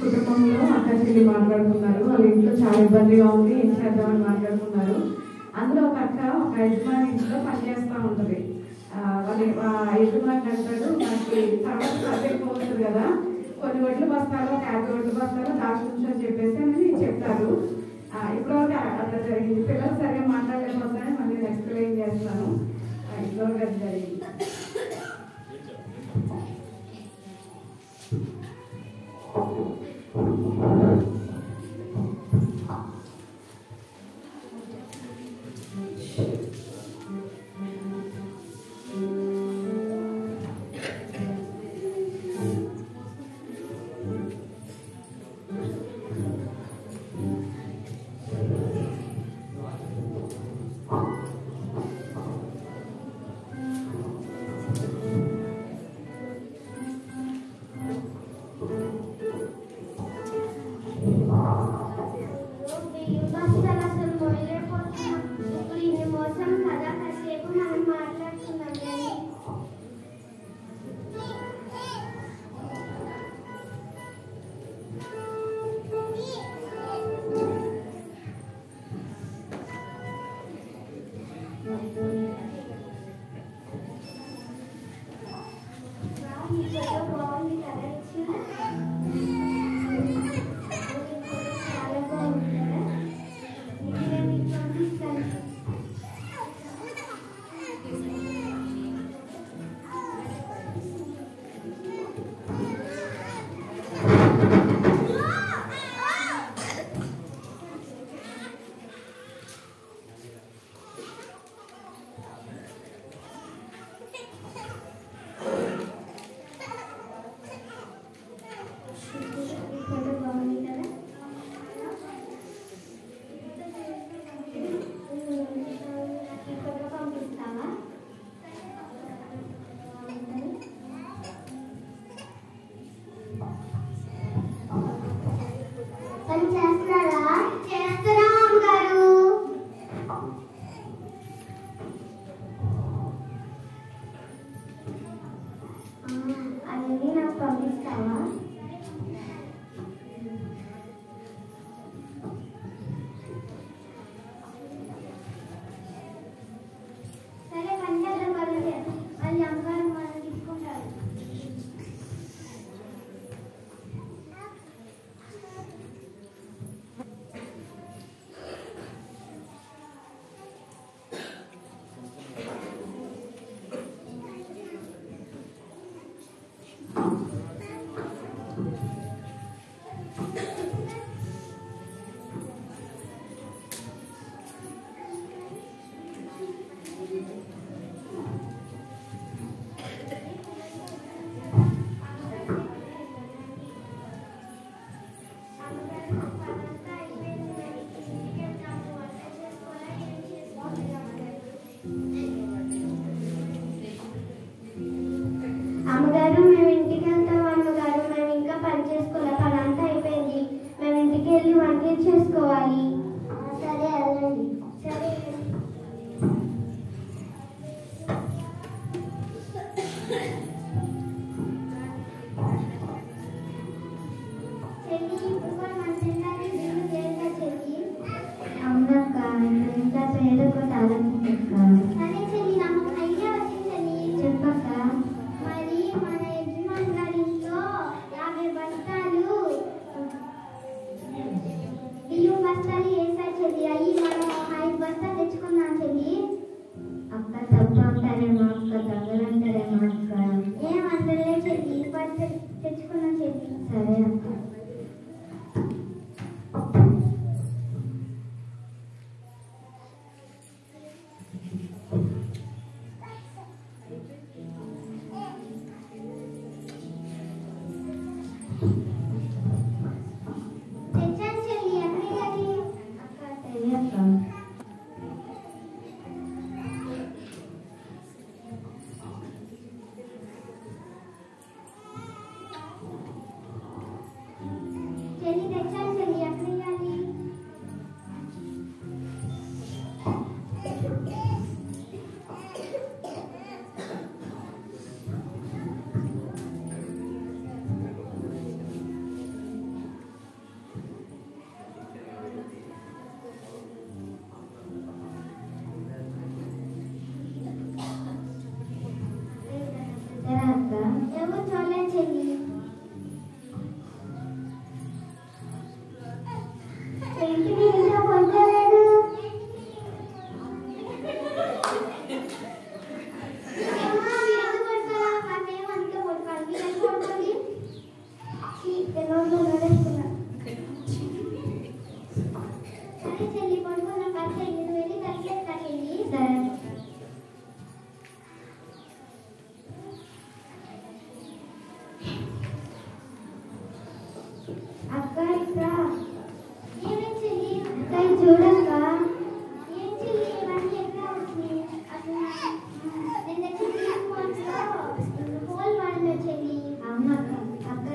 కుటుంబంలో అక్క చెల్లి మాట్లాడుకున్నారు. వాళ్ళ ఇంట్లో చాలా ఇబ్బందిగా ఉంది, ఏం చేద్దామని మాట్లాడుకున్నారు. అందులో ఒక అక్క ఒక యజమాని ఇంట్లో పనిచేస్తూ ఉంటుంది. వాళ్ళ యజమాని అంటాడు, నాకు తర్వాత సరిపోతుంది కదా, కొన్ని ఒడ్లు బస్తాలు, ఒక 50 ఒడ్లు బస్తాలు దాచుకుంటు అని చెప్పేసి అని చెప్తారు. ఇప్పటివరకు అట్లా జరిగింది. పిల్లలు సరిగా మాట్లాడలేకపోతున్నారని మళ్ళీ నేను ఎక్స్ప్లెయిన్ చేస్తాను. ఇప్పటివరకు అది జరిగింది. Biyu బస్తాలు వేసారు చెల్లి. అయ్యి మనం 5 బస్తాలు తెచ్చుకున్నాం చెల్లి. అక్క తప్పు అంటారేమో అక్క, తగ్గలంటారేమో అక్క. ఏమంటలే చెల్లి, తెచ్చుకున్నాం చెల్లి. సరే అక్క. తెచ్చాను చెల్లి. ఎక్కడికి అది అక్క? సరే అక్క. చెల్లి తెచ్చాను చెల్లి. ఎక్కడికి అది? ఎవరు చూడలేదు చెల్లి. ఏంటి మీరు ఇంకా పొందలేదు? సరే చెల్లి పడుకున్న కాస్త వెళ్ళి కట్లేదు కట్టండి. సరే అక్క. ఇక్కడ ఏమే చెల్లి? అక్క చూడక్క. ఏం చెల్లి ఇవన్నీ ఎట్లా వచ్చినాయి? అసలు నేను తెచ్చిన హోల్ పడింది చెల్లి. అవును అక్క. అక్క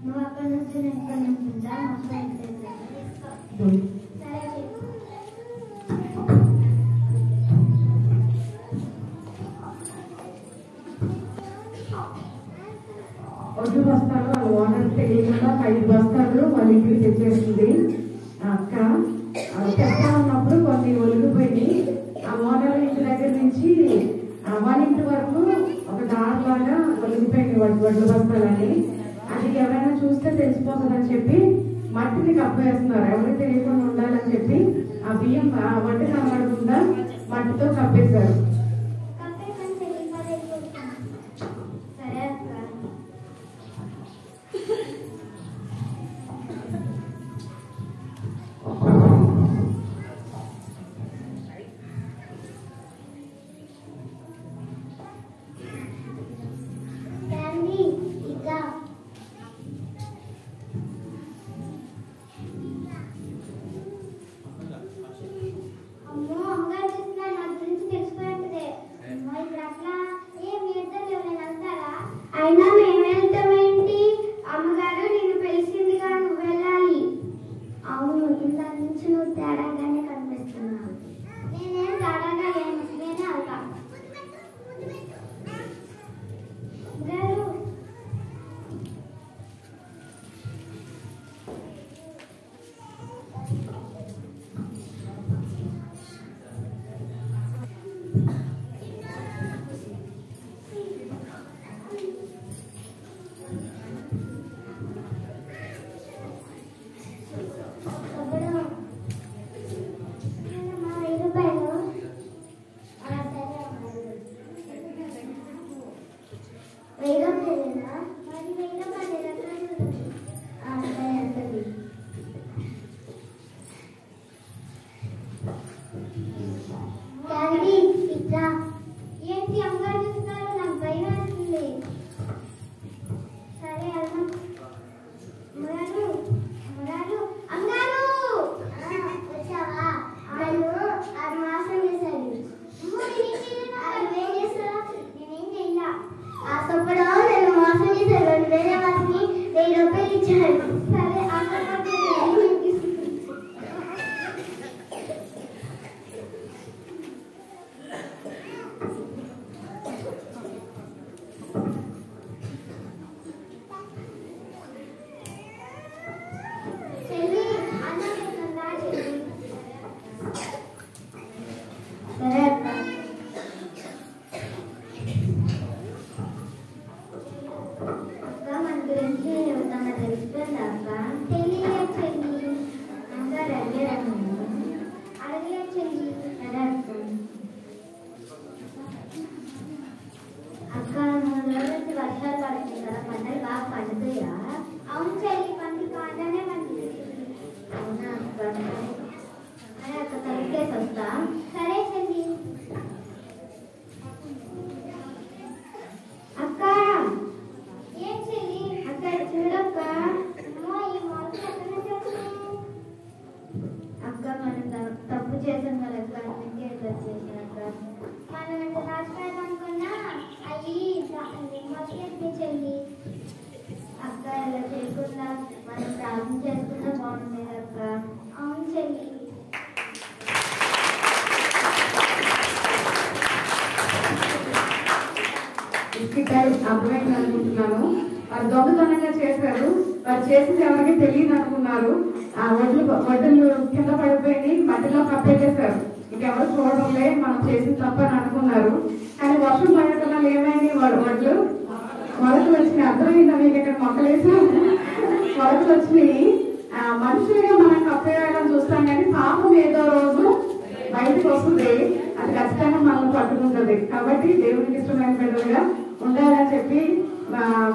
నువ్వు అక్కడ నుంచి నేను ఇక్కడ నుంచి ఉందా? సరే చెల్లి. ఒడ్డు బస్తాలు వాళ్ళ ఓనర్ తెలియకుండా 5 బస్తాలు వాళ్ళ ఇంటికి తెచ్చేస్తుంది. అక్క తెస్తా ఉన్నప్పుడు కొన్ని ఒలిగిపోయి ఆ ఓనర్ ఇంటి దగ్గర నుంచి వాళ్ళ ఇంటి వరకు ఒక దారిలాగా ఒలిగిపోయింది వడ్లు బస్తాలని. అది ఎవరైనా చూస్తే తెలిసిపోతుందని చెప్పి మట్టిని కప్పేస్తున్నారు. ఎవరికి తెలియకుండా ఉండాలని చెప్పి ఆ బియ్యం వడ్డు కనబడకుండా మట్టితో కప్పేశారు. అయినా మేము వెళ్తామేంటి? అమ్మగారు నిన్ను పిలిచిందిగా, నువ్వు వెళ్ళాలి. అవును, ఇంత నుంచి నువ్వు తేడాగానే కనిపిస్తున్నావు. నేనేం తేడాగా లేను, నేనే అవుతా. గారు ఏంటి అమ్మగారు చూస్తున్నారు? నాకు భయం వేస్తుంది. సరే అమ్మ. అమ్మగారు అమ్మగారు అమ్మగారు వచ్చావా? వాళ్ళు 6 మాసం చేశారు. నేనేం చేస్తా? నేనేం చెయ్యా. ఆ సొప్పలో నన్ను మోసం చేశారు. వేరే వాటిని 1000 రూపాయలు ఇచ్చారు. సరే అక్క మన గురించి తెలిసిపోయిందా అక్క? ప్రార్థన చేసుకుంటే బాగుంటుంది అక్క. అవును చెల్లి. అర్థమైంది అనుకుంటున్నాను. వారు దొంగతనంగా చేశారు. వారు చేసింది ఎవరికి తెలియదు అనుకున్నారు. ఆ వడ్లు కింద పడిపోయి మట్టిలో కప్పేసేశారు. ఇంకెవరు చూడడంలే మనం చేసింది తప్పని అనుకున్నారు. కానీ వర్షం పడటం వల్ల ఏమైంది, వడ్లు మొలకలు వచ్చినాయి. అర్థమైందా మీకు? ఇక్కడ మొక్కలేసి మొలకలు వచ్చినాయి. మనుషులుగా మనం కప్పేయాలని చూస్తాం కానీ పాపం ఏదో రోజు బయటకు వస్తుంది. అది ఖచ్చితంగా మనల్ని పట్టుకుంటుంది. కాబట్టి దేవునికి ఇష్టమైన బిడ్డలుగా ఉండాలని చెప్పి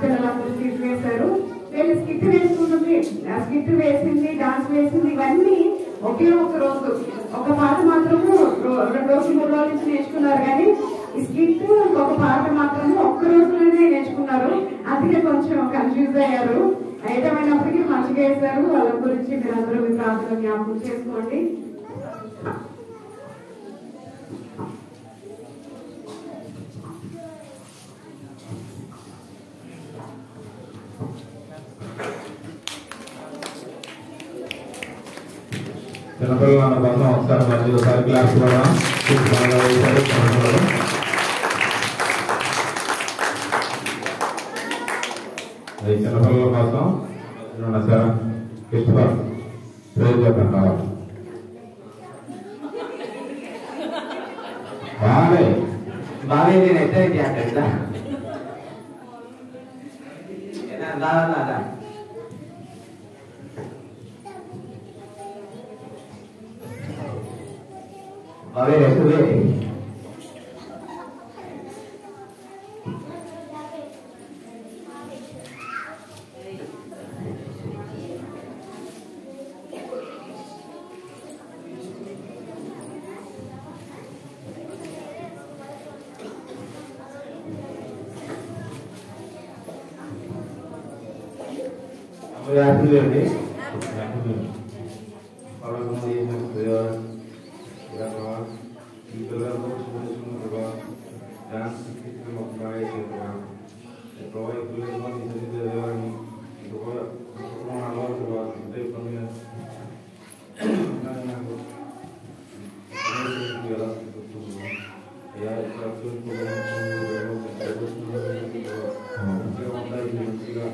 పిల్లలందరూ స్కిట్ వేశారు. వీళ్ళు స్కిట్ వేసుకుంటుంది, స్కిట్ వేసింది, డాన్స్ వేసింది, ఇవన్నీ ఒకే ఒక రోజు. ఒక పాట మాత్రము 2 రోజులు 3 రోజుల నుంచి నేర్చుకున్నారు. కానీ ఈ స్కిట్ ఒక పాట మాత్రము ఒక్క రోజులోనే నేర్చుకున్నారు. అందుకే కొంచెం కన్ఫ్యూజ్ అయ్యారు. ఏమైనప్పటికీ మంచిగా వేశారు. వాళ్ళ గురించి మీరందరూ మీ ప్రార్థన జ్ఞాపకం చేసుకోండి. చిన్నపిల్లల కోసం ఒకసారి క్లాస్ కూడా చిన్నపిల్లల కోసం సార్ క్రిస్టఫర్ ప్రేజ్ చెప్పండి కావాలి. బాగా నేనైతే దాదా బాగా రెస్టులే యాక్చువల్లీ అండి ఈ పిల్లలతో చూసుకున్న డాన్స్ మాకు బాగా చేసేవారు. పిల్లలు చదివేవాడిని అలవాటు అంటే ఇప్పుడు నాకు ఎలా మంచిగా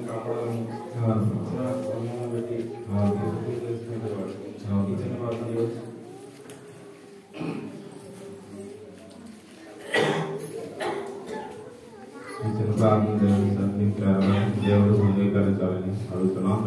కాపాడాలని పెట్టి చేసుకునేవాడు. చిన్న ప్రార్థన దేవుడు అంగీకరించాలని అడుగుతున్నాం.